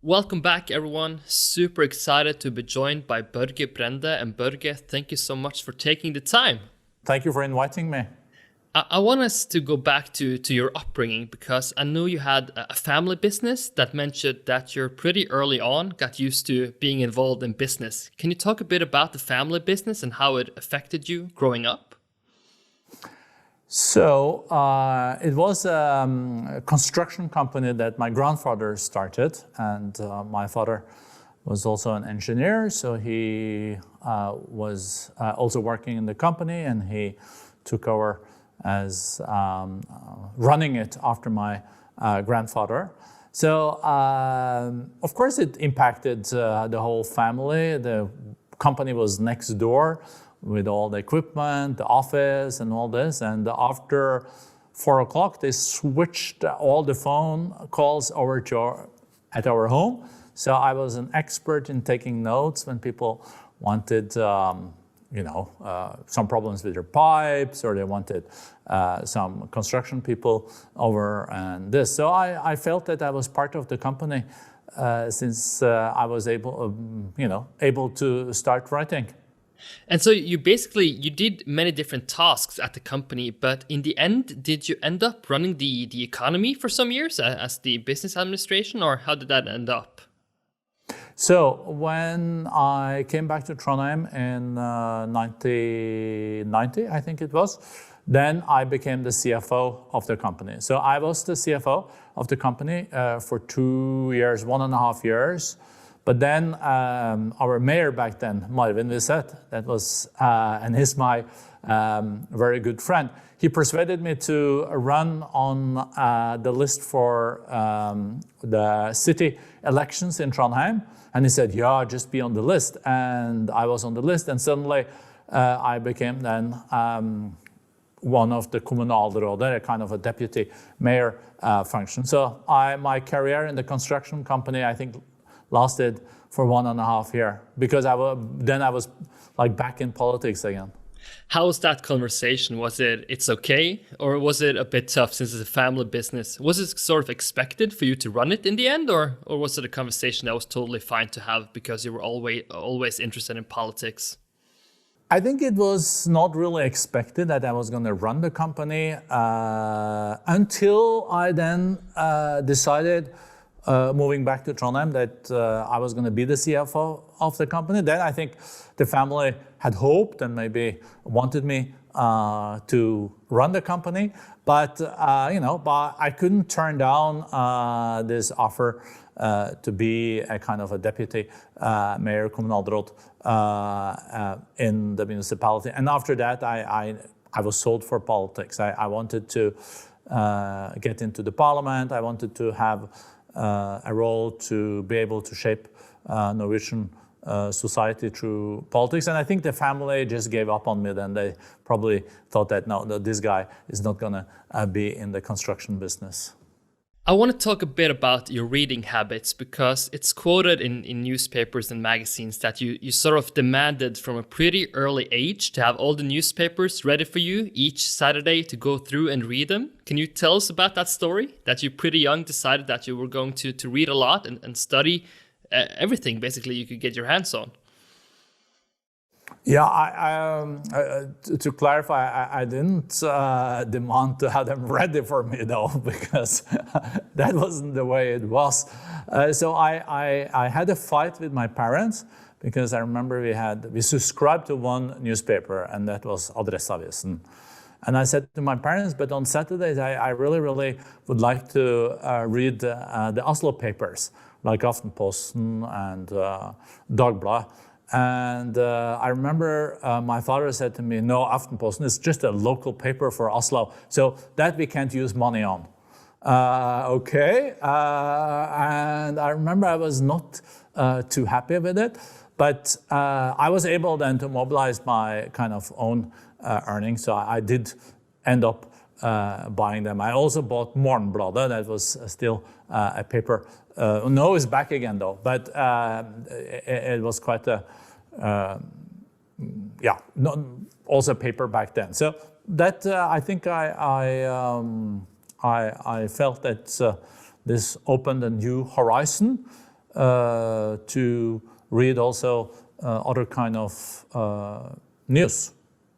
Welcome back, everyone. Super excited to be joined by Børge Brende. And Børge, thank you so much for taking the time. Thank you for inviting me. I want us to go back to your upbringing, because I know you had a family business that mentioned that you're pretty early on got used to being involved in business. Can you talk a bit about the family business and how it affected you growing up? So it was a construction company that my grandfather started, and my father was also an engineer, so he was also working in the company, and he took over as running it after my grandfather. So of course it impacted the whole family. The company was next door with all the equipment, the office and all this. And after 4 o'clock, they switched all the phone calls over to at our home. So I was an expert in taking notes when people wanted, some problems with their pipes, or they wanted some construction people over and this. So I felt that I was part of the company since I was able to start writing. And so you did many different tasks at the company, but in the end, did you end up running the economy for some years as the business administration, or how did that end up? So when I came back to Trondheim in 1990, I think it was, then I became the CFO of the company. So I was the CFO of the company for 2 years, 1.5 years. But then our mayor back then, Marvin Wiseth, that was, and he's my very good friend, he persuaded me to run on the list for the city elections in Trondheim. And he said, yeah, just be on the list. And I was on the list, and suddenly I became then one of the kommunalråder, a kind of a deputy mayor function. So my career in the construction company, I think, lasted for 1.5 years, because then I was like back in politics again. How was that conversation? Was it's okay, or was it a bit tough since it's a family business? Was it sort of expected for you to run it in the end, or was it a conversation that was totally fine to have because you were always interested in politics? I think it was not really expected that I was going to run the company until I then decided, moving back to Trondheim, that I was going to be the CFO of the company. Then I think the family had hoped and maybe wanted me to run the company, but I couldn't turn down this offer to be a kind of a deputy mayor, kommunalråd in the municipality. And after that, I was sold for politics. I wanted to get into the parliament. I wanted to have a role to be able to shape Norwegian society through politics. And I think the family just gave up on me then. They probably thought that, no, this guy is not going to be in the construction business. I want to talk a bit about your reading habits, because it's quoted in newspapers and magazines that you sort of demanded from a pretty early age to have all the newspapers ready for you each Saturday to go through and read them. Can you tell us about that story? That you pretty young decided that you were going to read a lot and study everything basically you could get your hands on. Yeah, to clarify, I didn't demand to have them ready for me, though, because that wasn't the way it was. So I had a fight with my parents, because I remember we subscribed to one newspaper, and that was Adresseavisen. And I said to my parents, but on Saturdays, I really would like to read the Oslo papers, like Aftenposten and Dagbladet. And I remember my father said to me, no, Aftenposten is just a local paper for Oslo, so that we can't use money on. Okay, and I remember I was not too happy with it, but I was able then to mobilize my kind of own earnings, so I did end up buying them. I also bought Morgenbladet, that was still a paper. No, it's back again though, but it was quite a, also paper back then. So that I think I felt that this opened a new horizon to read also other kind of news.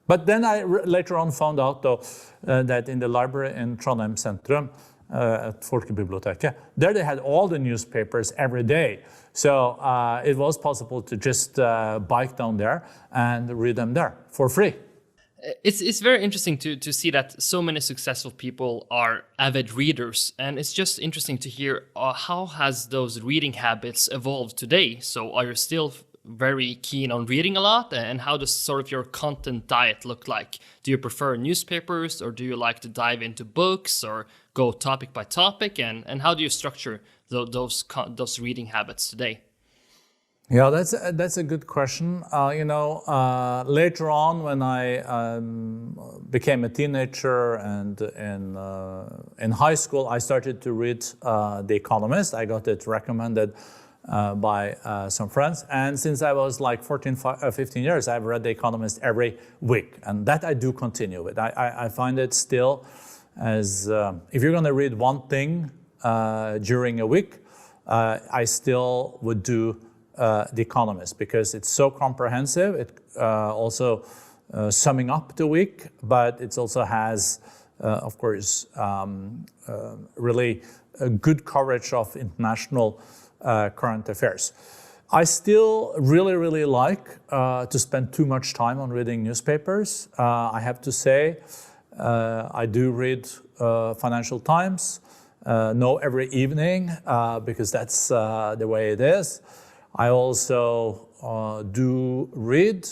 But then I later on found out, though, that in the library in Trondheim Centrum, at Folkebiblioteket, there they had all the newspapers every day. So it was possible to just bike down there and read them there for free. It's very interesting to see that so many successful people are avid readers, and it's just interesting to hear how has those reading habits evolved today. So are you still very keen on reading a lot, and how does sort of your content diet look like? Do you prefer newspapers, or do you like to dive into books or go topic by topic, and how do you structure those reading habits today? Yeah, that's a good question. Later on, when I became a teenager and in high school, I started to read The Economist. I got it recommended by some friends. And since I was like 15 years, I've read The Economist every week. And that I do continue with. I find it still as, if you're going to read one thing during a week, I still would do The Economist, because it's so comprehensive. It also summing up the week, but it also has, of course, really a good coverage of international current affairs. I still really like to spend too much time on reading newspapers. I have to say, I do read Financial Times, every evening, because that's the way it is. I also do read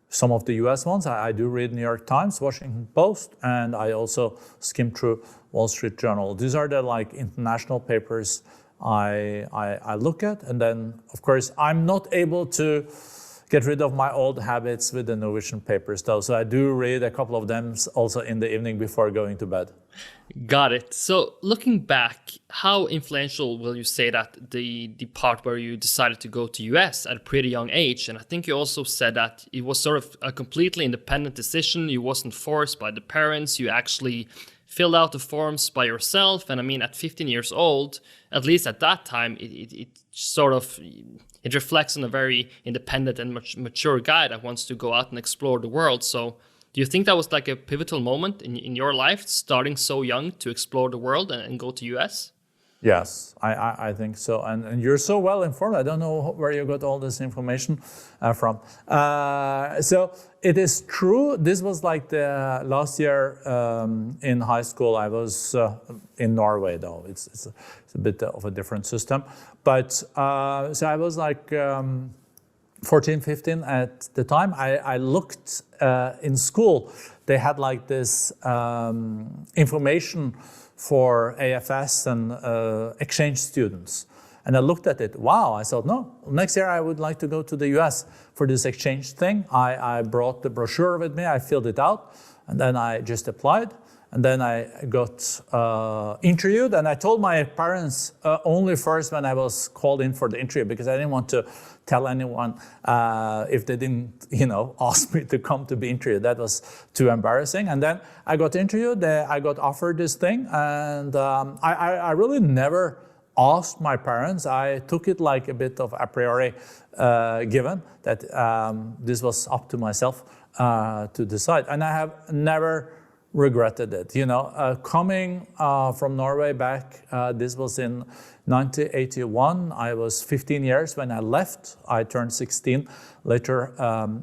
some of the US ones. I do read New York Times, Washington Post, and I also skim through Wall Street Journal. These are the international papers I look at. And then, of course, I'm not able to get rid of my old habits with the Norwegian papers, though. So I do read a couple of them also in the evening before going to bed. Got it. So looking back, how influential will you say that the part where you decided to go to US at a pretty young age? And I think you also said that it was sort of a completely independent decision. You wasn't forced by the parents. You actually filled out the forms by yourself. And I mean, at 15 years old, at least at that time, it sort of, it reflects on a very independent and mature guy that wants to go out and explore the world. So do you think that was like a pivotal moment in your life, starting so young to explore the world and go to US? Yes, I think so. And you're so well informed. I don't know where you got all this information from. So it is true. This was like the last year in high school. I was in Norway, though. It's a bit of a different system. But so I was like 14, 15 at the time. I looked in school. They had like this information for AFS and exchange students. And I looked at it. Wow, I thought, no, next year I would like to go to the US for this exchange thing. I brought the brochure with me, I filled it out, and then I just applied. And then I got interviewed, and I told my parents only first when I was called in for the interview, because I didn't want to tell anyone if they didn't, ask me to come to be interviewed. That was too embarrassing. And then I got interviewed, I got offered this thing, and I really never asked my parents. I took it like a bit of a priori given that this was up to myself to decide. And I have never regretted it. Coming from Norway back, this was in 1981. I was 15 years when I left. I turned 16 later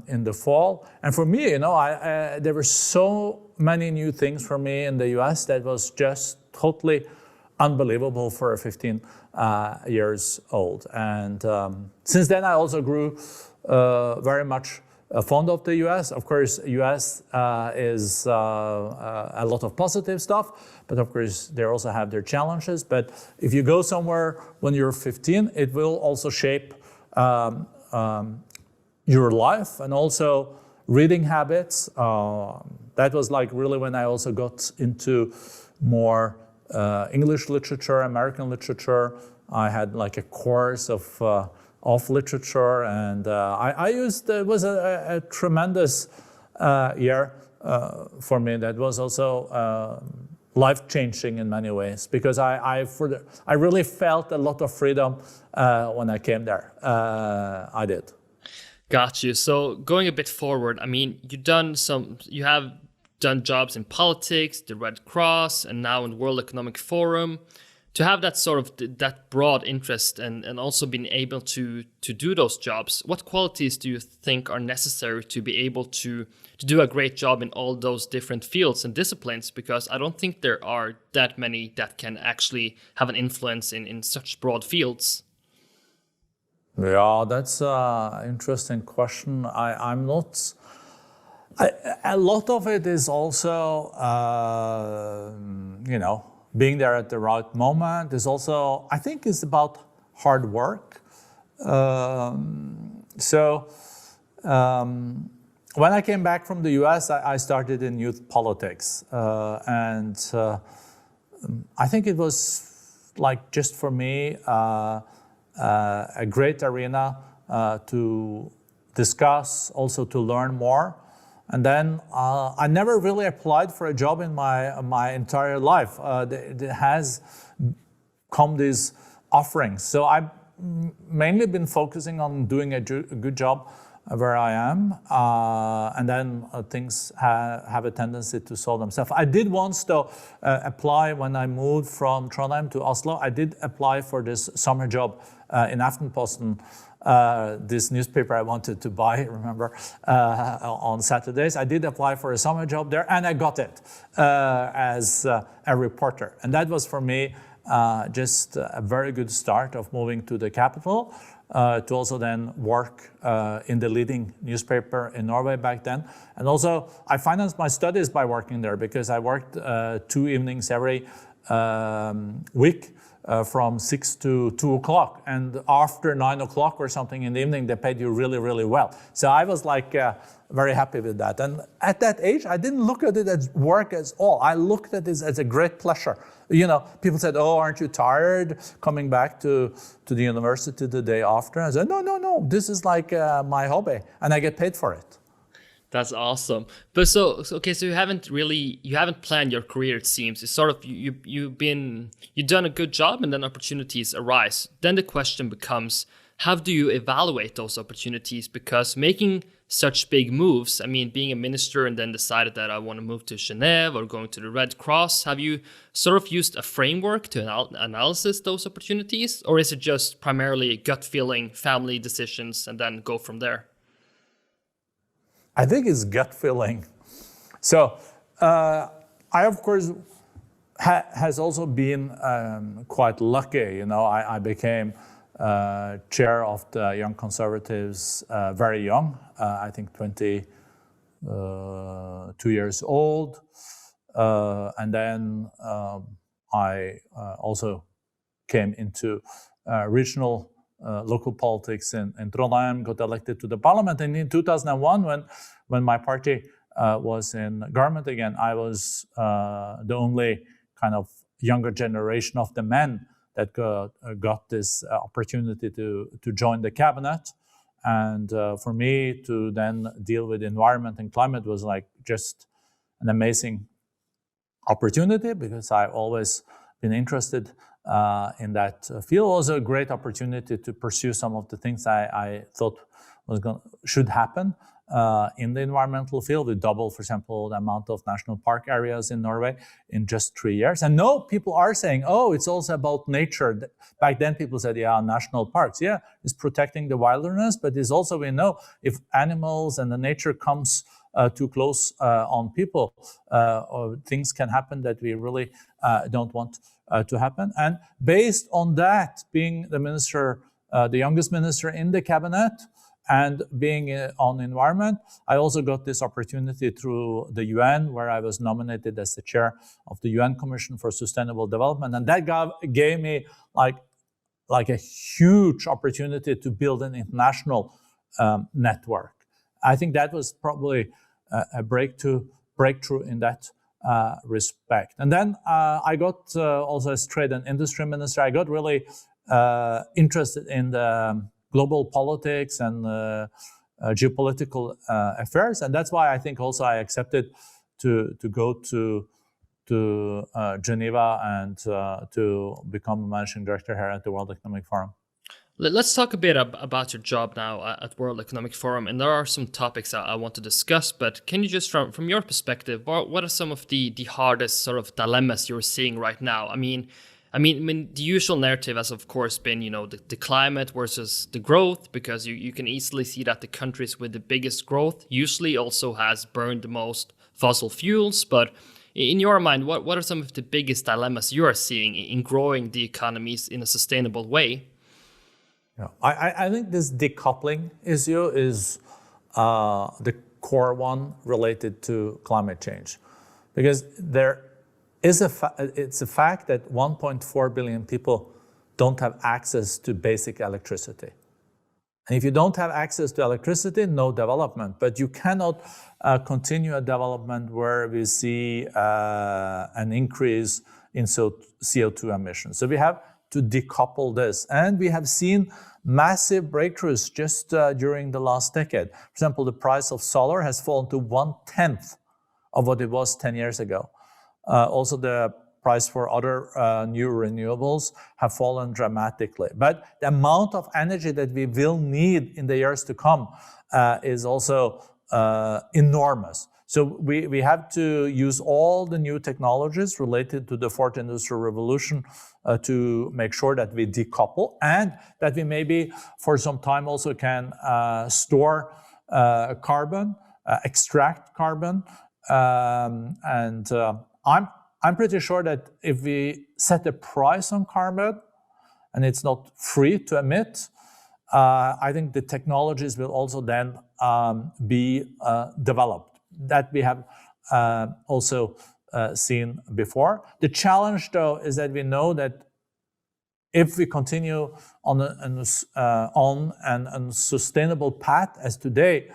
in the fall. And for me, there were so many new things for me in the US that was just totally unbelievable for a 15 years old. And since then, I also grew very much fond of the US. Of course, US is a lot of positive stuff, but of course, they also have their challenges. But if you go somewhere when you're 15, it will also shape your life and also reading habits. That was like really when I also got into more English literature, American literature. I had like a course of literature, and I used, it was a tremendous year for me. That was also life-changing in many ways, because I really felt a lot of freedom when I came there. I did. Got you. So going a bit forward, I mean, you have done jobs in politics, the Red Cross, and now in the World Economic Forum. To have that sort of that broad interest and also being able to do those jobs, what qualities do you think are necessary to be able to do a great job in all those different fields and disciplines? Because I don't think there are that many that can actually have an influence in such broad fields. Yeah, that's an interesting question. I'm not... a lot of it is also, being there at the right moment. Is also, I think, is about hard work. When I came back from the US, I started in youth politics. And I think it was like, just for me, a great arena to discuss, also to learn more. And then I never really applied for a job in my entire life. There has come these offerings. So I've mainly been focusing on doing a good job where I am. And then things have a tendency to solve themselves. I did once, though, apply when I moved from Trondheim to Oslo. I did apply for this summer job in Aftenposten, this newspaper I wanted to buy, remember, on Saturdays. I did apply for a summer job there, and I got it as a reporter. And that was, for me, just a very good start of moving to the capital, to also then work in the leading newspaper in Norway back then. And also, I financed my studies by working there, because I worked 2 evenings every week. From 6 to 2 o'clock, and after 9 o'clock or something in the evening, they paid you really, really well. So I was like very happy with that. And at that age, I didn't look at it as work at all. I looked at it as a great pleasure. People said, "Oh, aren't you tired coming back to the university the day after?" I said, "No. This is like my hobby, and I get paid for it." That's awesome. But so you haven't planned your career, it seems. It's sort of you've done a good job, and then opportunities arise. Then the question becomes, how do you evaluate those opportunities? Because making such big moves, I mean, being a minister and then decided that I want to move to Geneva or going to the Red Cross, have you sort of used a framework to analyze those opportunities? Or is it just primarily gut feeling, family decisions, and then go from there? I think it's gut feeling. So I, of course, has also been quite lucky. I became chair of the Young Conservatives very young, I think 22 years old. And then I also came into regional local politics in Trondheim, got elected to the parliament. And in 2001, when my party was in government again, I was the only kind of younger generation of the men that got this opportunity to join the cabinet. And for me to then deal with environment and climate was like just an amazing opportunity, because I've always been interested in that field. Also a great opportunity to pursue some of the things I thought should happen in the environmental field. We doubled, for example, the amount of national park areas in Norway in just 3 years. And no, people are saying, oh, it's also about nature. Back then people said, yeah, national parks. Yeah, it's protecting the wilderness, but it's also, we know, if animals and the nature comes too close on people, or things can happen that we really don't want to happen. And based on that, being the minister, the youngest minister in the cabinet, and being on environment, I also got this opportunity through the UN, where I was nominated as the chair of the UN Commission for Sustainable Development. And that gave me like a huge opportunity to build an international network. I think that was probably a breakthrough in that respect. And then I got also as trade and industry minister, I got really interested in the global politics and geopolitical affairs. And that's why I think also I accepted to go to to Geneva and to become a managing director here at the World Economic Forum. Let's talk a bit about your job now at World Economic Forum, and there are some topics I want to discuss, but can you just, from your perspective, what are some of the hardest sort of dilemmas you're seeing right now? I mean, the usual narrative has, of course, been, the climate versus the growth, because you can easily see that the countries with the biggest growth usually also has burned the most fossil fuels. But in your mind, what are some of the biggest dilemmas you are seeing in growing the economies in a sustainable way? Yeah. I think this decoupling issue is the core one related to climate change, because there is it's a fact that 1.4 billion people don't have access to basic electricity. And if you don't have access to electricity, no development. But you cannot continue a development where we see an increase in CO2 emissions. So we have to decouple this. And we have seen massive breakthroughs just during the last decade. For example, the price of solar has fallen to 1/10 of what it was 10 years ago. Also, the price for other new renewables have fallen dramatically. But the amount of energy that we will need in the years to come is also enormous. So we have to use all the new technologies related to the fourth industrial revolution to make sure that we decouple, and that we maybe for some time also can store carbon, extract carbon. I'm pretty sure that if we set a price on carbon and it's not free to emit, I think the technologies will also then be developed, that we have also seen before. The challenge, though, is that we know that if we continue on an unsustainable path as today,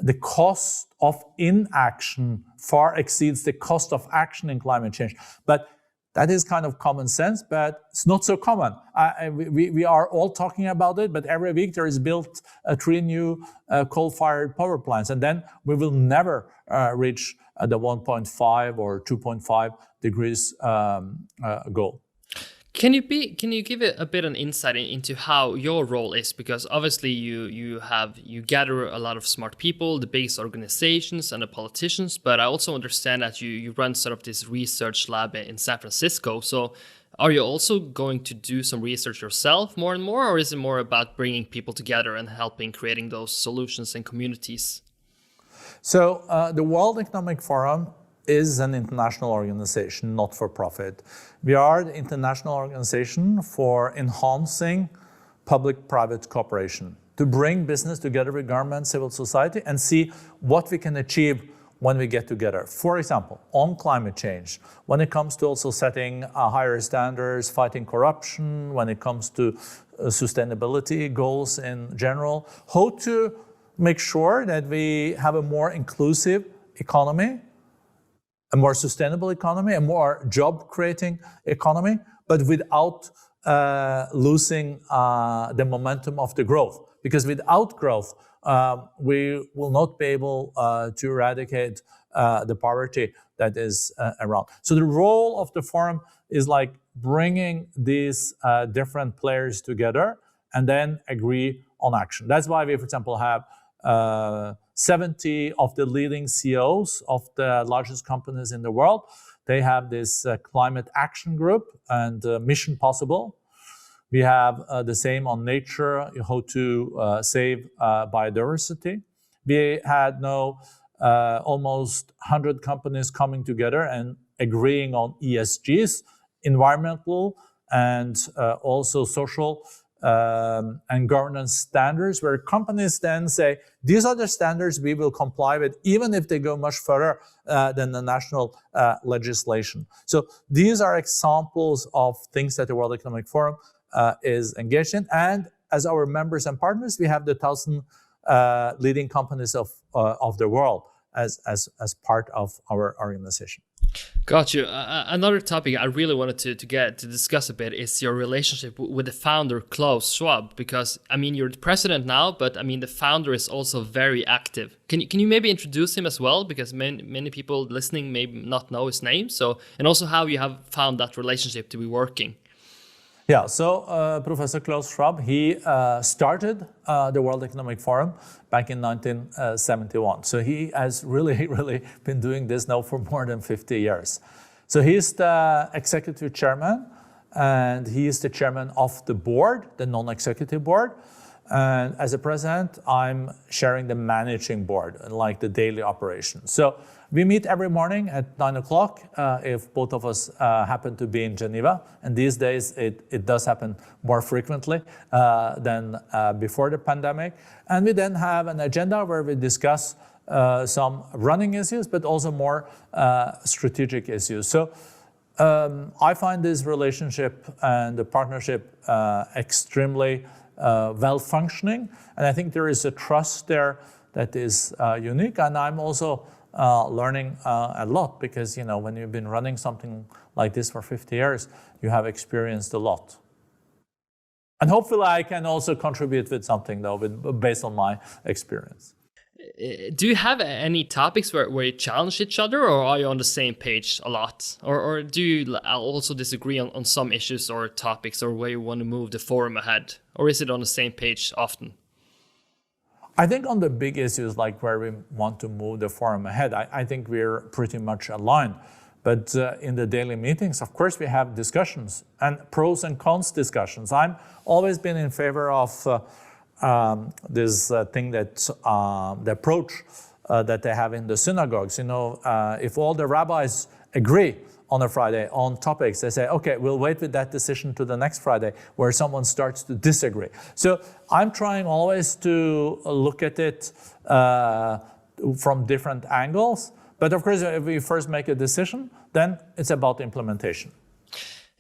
the cost of inaction far exceeds the cost of action in climate change. But that is kind of common sense, but it's not so common. We are all talking about it, but every week there is built 3 new coal-fired power plants, and then we will never reach the 1.5 or 2.5 degrees goal. Can you give it a bit of insight into how your role is? Because obviously you gather a lot of smart people, the biggest organizations and the politicians, but I also understand that you run sort of this research lab in San Francisco. So are you also going to do some research yourself more and more, or is it more about bringing people together and helping creating those solutions and communities? So the World Economic Forum is an international organization, not for profit. We are the international organization for enhancing public-private cooperation, to bring business together with government, civil society, and see what we can achieve when we get together. For example, on climate change, when it comes to also setting higher standards, fighting corruption, when it comes to sustainability goals in general, how to make sure that we have a more inclusive economy, a more sustainable economy, a more job-creating economy, but without losing the momentum of the growth. Because without growth, we will not be able to eradicate the poverty that is around. So the role of the forum is like bringing these different players together and then agree on action. That's why we, for example, have 70 of the leading CEOs of the largest companies in the world. They have this climate action group and Mission Possible. We have the same on nature, how to save biodiversity. We had now almost 100 companies coming together and agreeing on ESGs, environmental and also social and governance standards, where companies then say, these are the standards we will comply with, even if they go much further than the national legislation. So these are examples of things that the World Economic Forum is engaged in. And as our members and partners, we have the 1,000 leading companies of the world as part of our organization. Got you. Another topic I really wanted to discuss a bit is your relationship with the founder, Klaus Schwab, because I mean, you're the president now, but I mean, the founder is also very active. Can you maybe introduce him as well? Because many people listening may not know his name. So, and also how you have found that relationship to be working. Yeah, so Professor Klaus Schwab, he started the World Economic Forum back in 1971. So he has really been doing this now for more than 50 years. So he's the executive chairman, and he is the chairman of the board, the non-executive board. And as a president, I'm sharing the managing board, like the daily operation. So we meet every morning at 9 o'clock if both of us happen to be in Geneva. And these days, it does happen more frequently than before the pandemic. And we then have an agenda where we discuss some running issues, but also more strategic issues. So I find this relationship and the partnership extremely well-functioning. And I think there is a trust there that is unique. And I'm also learning a lot because, you know, when you've been running something like this for 50 years, you have experienced a lot. And hopefully I can also contribute with something, though, based on my experience. Do you have any topics where you challenge each other, or are you on the same page a lot? Or do you also disagree on some issues or topics, or where you want to move the forum ahead? Or is it on the same page often? I think on the big issues, like where we want to move the forum ahead, I think we're pretty much aligned. But in the daily meetings, of course, we have discussions and pros and cons discussions. I've always been in favor of this thing that the approach that they have in the synagogues. You know, if all the rabbis agree on a Friday on topics, they say, okay, we'll wait with that decision to the next Friday where someone starts to disagree. So I'm trying always to look at it from different angles. But of course, if we first make a decision, then it's about implementation.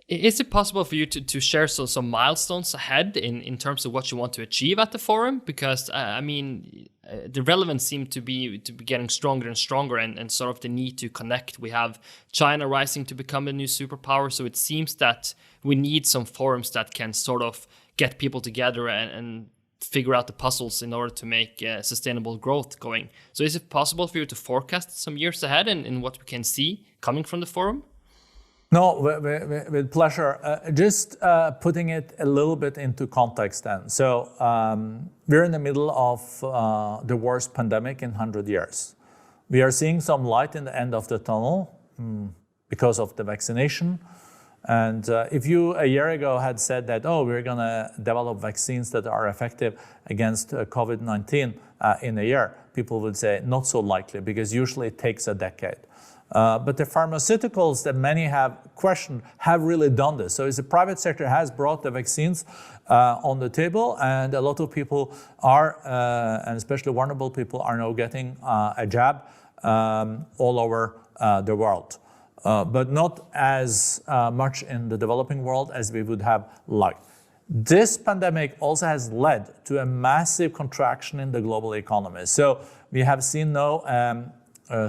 Is it possible for you to share some milestones ahead in terms of what you want to achieve at the forum? Because, I mean, the relevance seems to be getting stronger and stronger, and sort of the need to connect. We have China rising to become a new superpower, so it seems that we need some forums that can sort of get people together and figure out the puzzles in order to make sustainable growth going. So is it possible for you to forecast some years ahead in what we can see coming from the forum? No, with pleasure. Just putting it a little bit into context then. So we're in the middle of the worst pandemic in 100 years. We are seeing some light in the end of the tunnel because of the vaccination. And if you a year ago had said that, oh, we're going to develop vaccines that are effective against COVID-19 in a year, people would say not so likely, because usually it takes a decade. But the pharmaceuticals that many have questioned have really done this. So the private sector has brought the vaccines on the table, and a lot of people are, and especially vulnerable people, are now getting a jab all over the world. But not as much in the developing world as we would have liked. This pandemic also has led to a massive contraction in the global economy. So we have seen now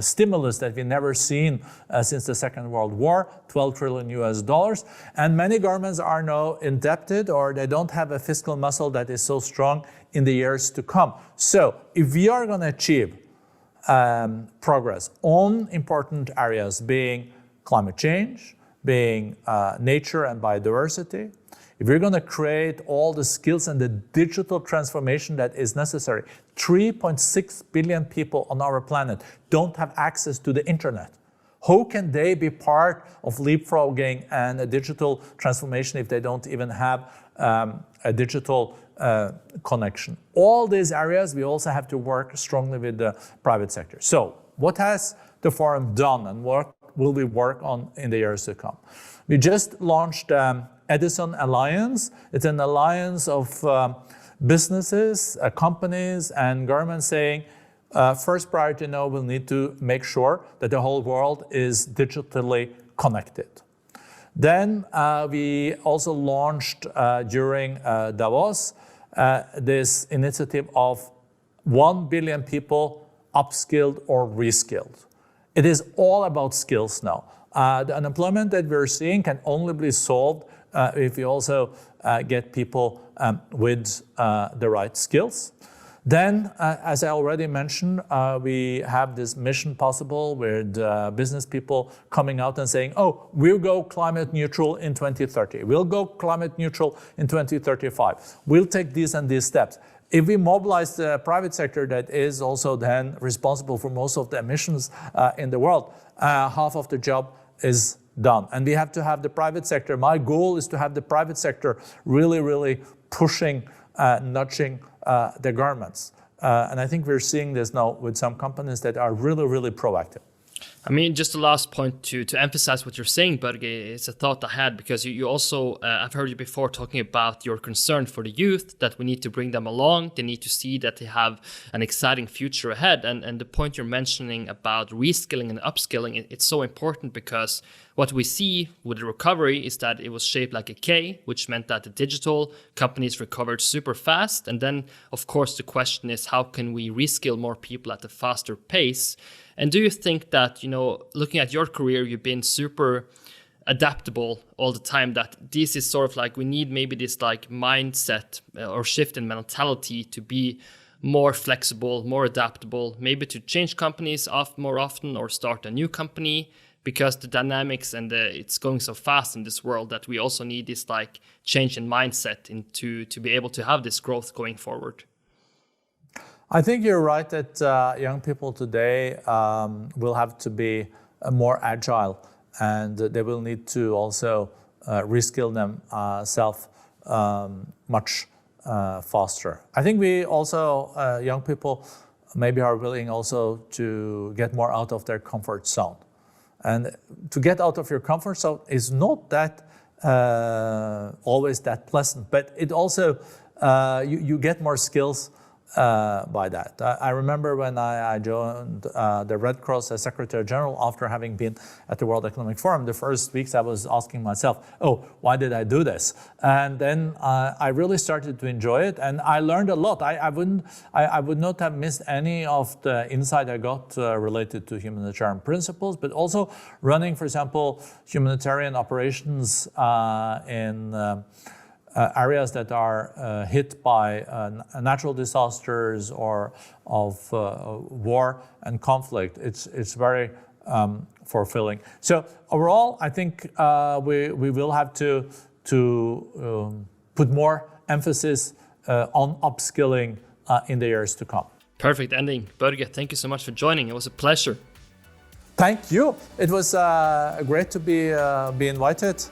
stimulus that we've never seen since the Second World War, $12 trillion US. And many governments are now indebted, or they don't have a fiscal muscle that is so strong in the years to come. So if we are going to achieve progress on important areas, being climate change, being nature and biodiversity, if we're going to create all the skills and the digital transformation that is necessary, 3.6 billion people on our planet don't have access to the internet. How can they be part of leapfrogging and a digital transformation if they don't even have a digital connection? All these areas, we also have to work strongly with the private sector. So what has the forum done, and what will we work on in the years to come? We just launched Edison Alliance. It's an alliance of businesses, companies, and governments saying, first priority now, we'll need to make sure that the whole world is digitally connected. Then we also launched during Davos this initiative of 1 billion people upskilled or reskilled. It is all about skills now. The unemployment that we're seeing can only be solved if we also get people with the right skills. Then, as I already mentioned, we have this mission possible with business people coming out and saying, oh, we'll go climate neutral in 2030. We'll go climate neutral in 2035. We'll take these and these steps. If we mobilize the private sector that is also then responsible for most of the emissions in the world, half of the job is done. And we have to have the private sector. My goal is to have the private sector really pushing, nudging the governments. And I think we're seeing this now with some companies that are really proactive. I mean, just the last point to emphasize what you're saying, Børge, it's a thought I had, because you also, I've heard you before talking about your concern for the youth, that we need to bring them along. They need to see that they have an exciting future ahead. And the point you're mentioning about reskilling and upskilling, it's so important, because what we see with the recovery is that it was shaped like a K, which meant that the digital companies recovered super fast. And then, of course, the question is, how can we reskill more people at a faster pace? And do you think that, looking at your career, you've been super adaptable all the time, that this is sort of like, we need maybe this like mindset or shift in mentality to be more flexible, more adaptable, maybe to change companies more often or start a new company, because the dynamics and it's going so fast in this world that we also need this like change in mindset to be able to have this growth going forward? I think you're right that young people today will have to be more agile, and they will need to also reskill themselves much faster. I think we also, young people maybe are willing also to get more out of their comfort zone. And to get out of your comfort zone is not that always that pleasant, but it also, you get more skills by that. I remember when I joined the Red Cross as Secretary General after having been at the World Economic Forum. The first weeks I was asking myself, oh, why did I do this? And then I really started to enjoy it, and I learned a lot. I would not have missed any of the insight I got related to humanitarian principles, but also running, for example, humanitarian operations in areas that are hit by natural disasters or of war and conflict. It's very fulfilling. So overall, I think we will have to put more emphasis on upskilling in the years to come. Perfect ending. Børge, thank you so much for joining. It was a pleasure. Thank you. It was great to be invited.